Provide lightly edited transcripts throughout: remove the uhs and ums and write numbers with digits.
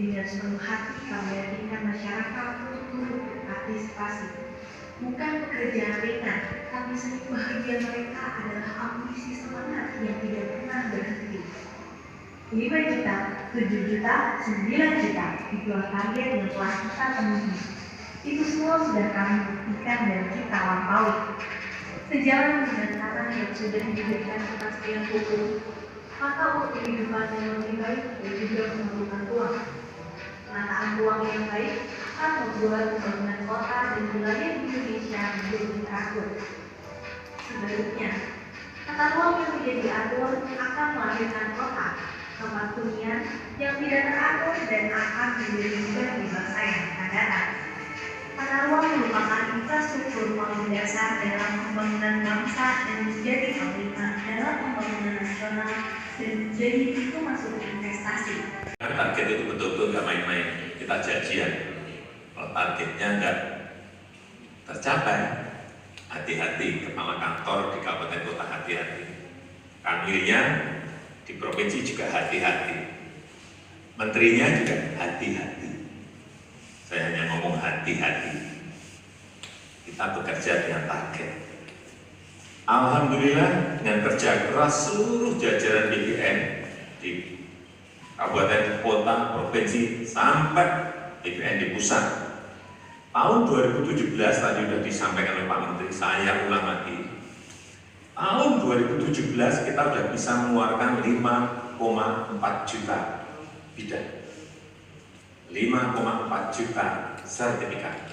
Dengan sepenuh hati kami yakinkan masyarakat untuk turut berpartisipasi. Bukan pekerjaan ringan, tapi seni bahagia mereka adalah ambisi semangat yang tidak pernah berhenti. 5 juta, 7 juta, 9 juta, itulah target yang telah kita penuhi. Itu semua sudah kami buktikan dan kita lampaui. Sejalan dengan tanah yang sudah diberikan kepastian hukum, maka untuk kehidupan yang lebih baik dan juga memerlukan uang. Penataan ruang yang baik akan membuat pembangunan kota dan wilayah di Indonesia menjadi teratur. Sebaliknya, tata ruang yang tidak diatur akan melahirkan kota, tempat hunian yang tidak teratur dan akan menjadi beban di masa yang akan datang. Tata ruang merupakan infrastruktur paling dasar dalam pembangunan bangsa dan menjadi panglima dalam pembangunan nasional dan menjadi pintu masuk investasi. Target itu betul-betul nggak main-main, kita janjian. Kalau targetnya nggak tercapai, hati-hati, kepala kantor di kabupaten kota hati-hati, kanwilnya di provinsi juga hati-hati, menterinya juga hati-hati. Saya hanya ngomong hati-hati. Kita bekerja dengan target. Alhamdulillah dengan kerja keras seluruh jajaran BPN di kabupaten, kota, provinsi, sampai BPN di pusat. Tahun 2017 tadi sudah disampaikan oleh Pak Menteri, saya ulang lagi. Tahun 2017 kita sudah bisa mengeluarkan 5,4 juta bidang. 5,4 juta sertifikat.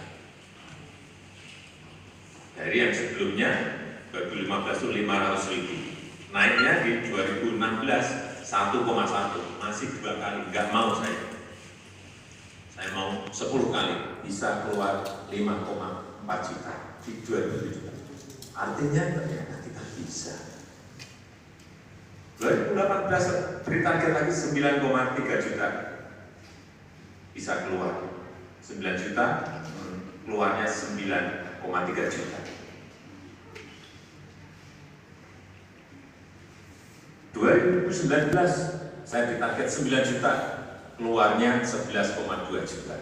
Dari yang sebelumnya 2015 itu 500.000, naiknya di 2016 1,1, masih 2 kali. Nggak mau saya mau 10 kali bisa keluar 5,4 juta di 2017. Artinya ternyata kita bisa. 2018 beri target lagi 9,3 juta bisa keluar. 9 juta keluarnya 9,3 juta. 2019 saya ditarget 9 juta, keluarnya 11,2 juta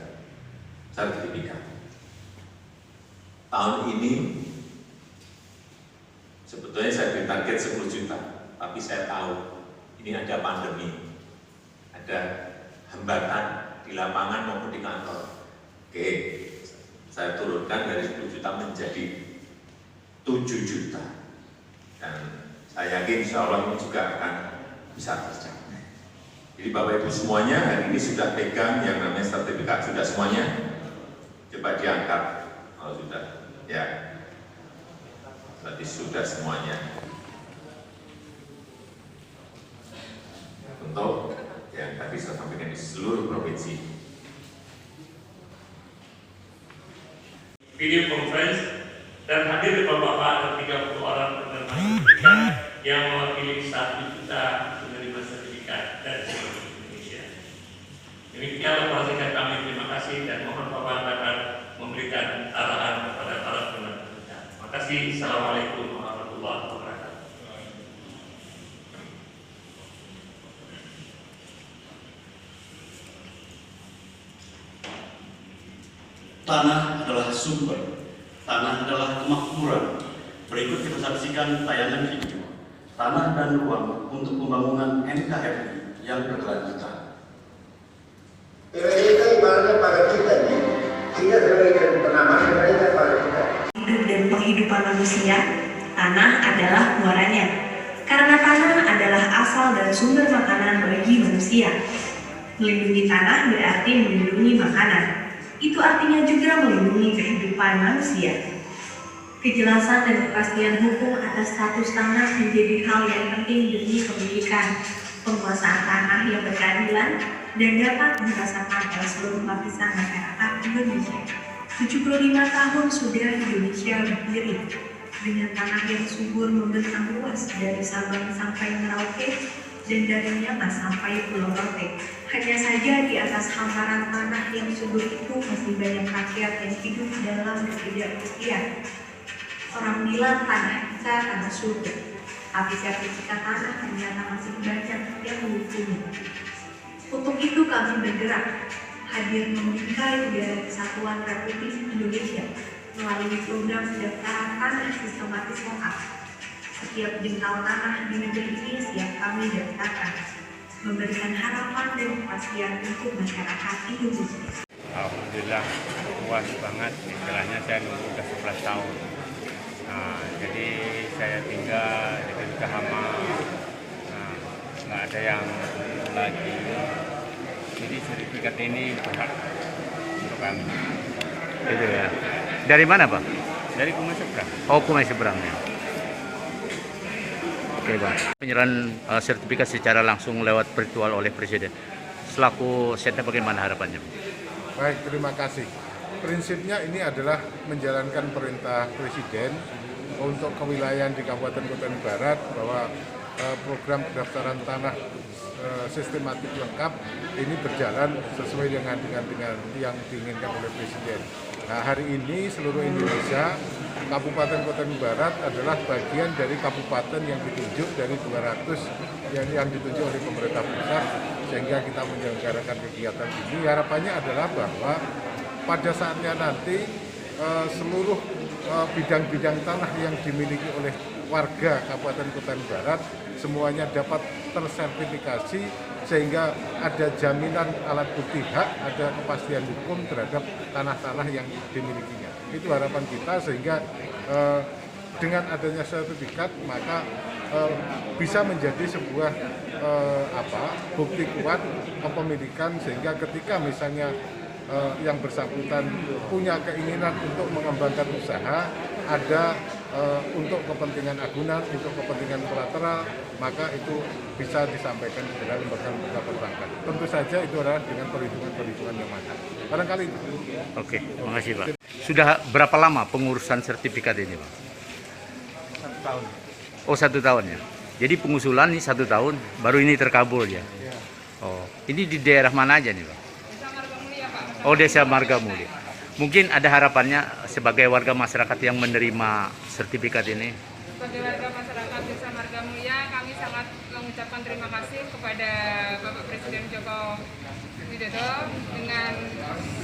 sertifikat. Tahun ini sebetulnya saya ditarget 10 juta, tapi saya tahu ini ada pandemi, ada hambatan di lapangan maupun di kantor. Oke, saya turunkan dari 10 juta menjadi 7 juta. Dan saya yakin insya Allah ini juga akan bisa tercapai. Jadi Bapak Ibu semuanya hari ini sudah pegang yang namanya sertifikat, sudah semuanya? Coba diangkat kalau sudah, ya. Berarti sudah semuanya. Untuk yang tadi saya sampaikan di seluruh provinsi. Video conference dan hadir Bapak-Bapak dan 30 orang penerima sertifikat yang mewakili 1 juta penerima sertifikat dari seluruh Indonesia. Demikian laporan kami, terima kasih dan mohon Bapak akan memberikan arahan kepada para penerima sertifikat. Terima kasih. Assalamualaikum warahmatullahi wabarakatuh. Tanah adalah sumber, tanah adalah kemakmuran. Berikut kita saksikan tayangan video Tanah dan Ruang untuk pembangunan NKRI yang berkelanjutan. Mereka ibaratnya pada kita nih, kita sebagai penamanya mereka pada kita. Hidup dan penghidupan manusia, tanah adalah muaranya. Karena tanah adalah asal dan sumber makanan bagi manusia. Melindungi tanah berarti melindungi makanan. Itu artinya juga melindungi kehidupan manusia. Kejelasan dan kepastian hukum atas status tanah menjadi hal yang penting demi pemilikan, penguasaan tanah yang berkeadilan dan dapat dirasakan oleh seluruh lapisan masyarakat Indonesia. 75 tahun sudah Indonesia berdiri dengan tanah yang subur membentang luas dari Sabang sampai Merauke dan dari Nias sampai Pulau Rote. Hanya saja di atas hamparan tanah yang subur itu masih banyak rakyat yang hidup dalam ketidakpastian. Orang bilang tanah kita tanah surga, tapi sertifikat tanah ternyata masih banyak yang mendukungnya. Untuk itu kami bergerak, hadir membingkai udara kesatuan Republik Indonesia melalui program pendaftaran tanah sistematis lengkap. Setiap jengkal tanah di negeri ini siap kami daftarkan, memberikan harapan dan kepastian untuk masyarakat Indonesia. Alhamdulillah puas banget, istilahnya saya nunggu udah 11 tahun. Jadi saya tinggal di Kahama, nggak ada yang lagi. Jadi sertifikat ini berhak untuk kami. Itu ya. Dari mana, Pak? Dari Kumai Seberang. Oh, Kumai Seberang ya. Oke, Bang. Penyerahan sertifikat secara langsung lewat virtual oleh Presiden. Selaku Setda, bagaimana harapannya? Baik, terima kasih. Prinsipnya ini adalah menjalankan perintah Presiden untuk kewilayahan di Kabupaten Kutai Barat bahwa program pendaftaran tanah sistematik lengkap ini berjalan sesuai dengan yang diinginkan oleh Presiden. Nah, hari ini seluruh Indonesia, Kabupaten Kutai Barat adalah bagian dari kabupaten yang ditunjuk dari 200 yang ditunjuk oleh pemerintah pusat, sehingga kita menyelenggarakan kegiatan ini. Harapannya adalah bahwa pada saatnya nanti seluruh bidang-bidang tanah yang dimiliki oleh warga Kabupaten Kutai Barat semuanya dapat tersertifikasi, sehingga ada jaminan alat bukti hak, ada kepastian hukum terhadap tanah-tanah yang dimilikinya. Itu harapan kita, sehingga dengan adanya sertifikat maka bisa menjadi sebuah bukti kuat kepemilikan, sehingga ketika misalnya yang bersangkutan punya keinginan untuk mengembangkan usaha, ada untuk kepentingan agunan, untuk kepentingan kolateral, maka itu bisa disampaikan dengan lembaga-lembaga perbankan. Tentu saja itu adalah dengan perhitungan-perhitungan yang matang. Barangkali itu. Oke, makasih, Pak. Sudah berapa lama pengurusan sertifikat ini, Pak? 1 tahun. Oh, 1 tahun ya. Jadi pengusulan ini 1 tahun, baru ini terkabul ya. Ya. Oh, ini di daerah mana aja nih, Pak? Oh, Desa Marga Mulia. Mungkin ada harapannya sebagai warga masyarakat yang menerima sertifikat ini. Sebagai warga masyarakat Desa Marga Mulia, kami sangat mengucapkan terima kasih kepada Bapak Presiden Joko Widodo dengan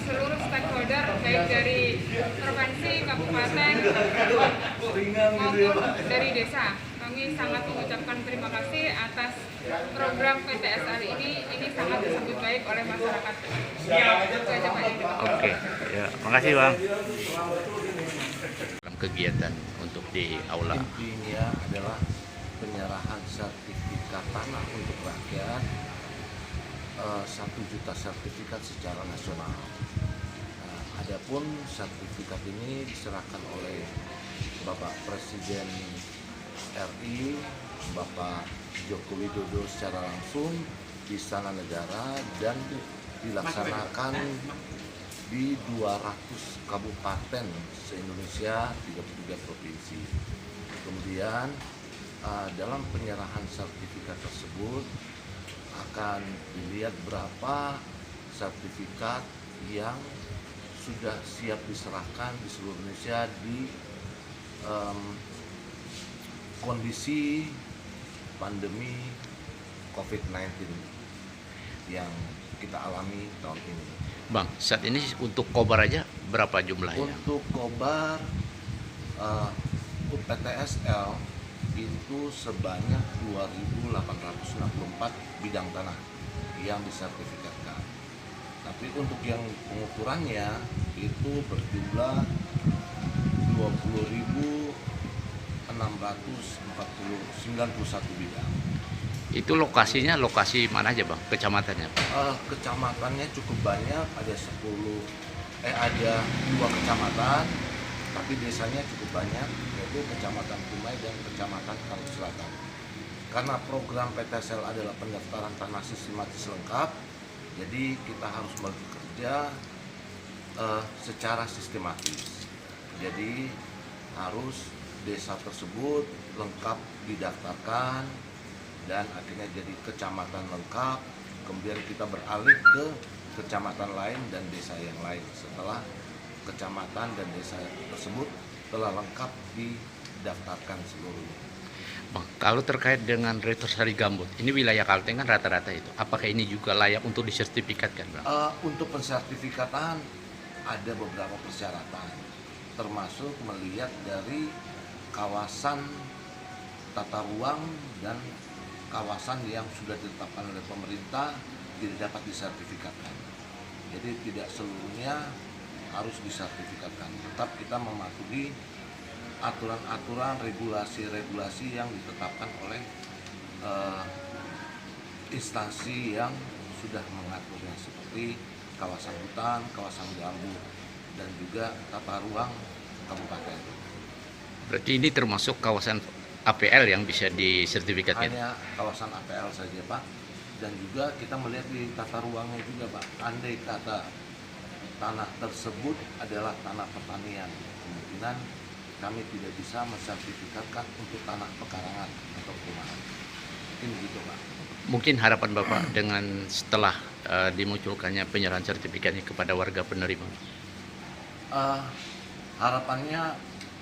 seluruh stakeholder, baik dari provinsi, kabupaten, maupun dari desa. Kami sangat mengucapkan terima kasih atas program PTSL ini sangat disambut baik oleh masyarakat. Oke, ya, makasih, Bang. Dalam kegiatan untuk di aula. Intinya adalah penyerahan sertifikat tanah untuk rakyat, 1 juta sertifikat secara nasional. Adapun sertifikat ini diserahkan oleh Bapak Presiden RI, Bapak Joko Widodo secara langsung di Istana Negara, dan dilaksanakan di 200 kabupaten se-Indonesia, 33 provinsi. Kemudian dalam penyerahan sertifikat tersebut akan dilihat berapa sertifikat yang sudah siap diserahkan di seluruh Indonesia di kondisi pandemi COVID-19 yang kita alami tahun ini. Bang, saat ini untuk Kobar aja berapa jumlahnya? Untuk Kobar UPTSL itu sebanyak 2.864 bidang tanah yang disertifikatkan. Tapi untuk yang pengukurannya itu berjumlah 20.691 bidang. Itu lokasinya lokasi mana aja, Bang? Kecamatannya? Kecamatannya cukup banyak, ada 2 kecamatan, tapi desanya cukup banyak, yaitu Kecamatan Kumai dan Kecamatan Kaliut Selatan. Karena program PTSL adalah pendaftaran tanah sistematis lengkap, jadi kita harus bekerja secara sistematis. Jadi harus desa tersebut lengkap didaftarkan dan akhirnya jadi kecamatan lengkap. Kemudian kita beralih ke kecamatan lain dan desa yang lain setelah kecamatan dan desa tersebut telah lengkap didaftarkan seluruhnya. Bang, kalau terkait dengan Retosari Gambut, ini wilayah Kalteng kan rata-rata itu. Apakah ini juga layak untuk disertifikatkan, Bang? Untuk pensertifikatan ada beberapa persyaratan, termasuk melihat dari kawasan tata ruang dan kawasan yang sudah ditetapkan oleh pemerintah tidak dapat disertifikatkan. Jadi tidak seluruhnya harus disertifikatkan, tetap kita mematuhi aturan-aturan, regulasi-regulasi yang ditetapkan oleh instansi yang sudah mengaturnya, seperti kawasan hutan, kawasan gambut, dan juga tata ruang kabupaten. Berarti ini termasuk kawasan APL yang bisa disertifikatkan? Hanya kawasan APL saja, Pak. Dan juga kita melihat di tata ruangnya juga, Pak. Andai kata tanah tersebut adalah tanah pertanian, kemungkinan kami tidak bisa mensertifikatkan untuk tanah pekarangan atau perumahan. Mungkin begitu, Pak. Mungkin harapan Bapak dengan setelah dimunculkannya penyerahan sertifikatnya kepada warga penerima? Harapannya,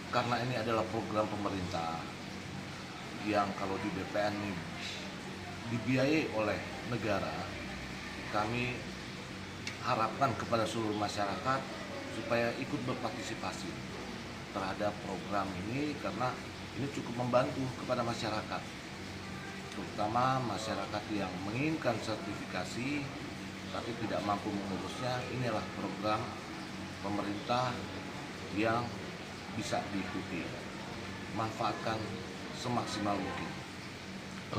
karena ini adalah program pemerintah yang kalau di BPN ini dibiayai oleh negara, kami harapkan kepada seluruh masyarakat supaya ikut berpartisipasi terhadap program ini, karena ini cukup membantu kepada masyarakat, terutama masyarakat yang menginginkan sertifikasi tapi tidak mampu mengurusnya. Inilah program pemerintah yang bisa diikuti, manfaatkan semaksimal mungkin.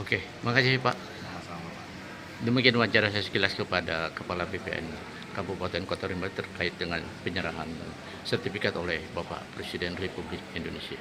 Oke, makasih Pak. Sama-sama, Pak. Demikian wawancara saya sekilas kepada Kepala BPN Kabupaten Kota Rimba terkait dengan penyerahan sertifikat oleh Bapak Presiden Republik Indonesia.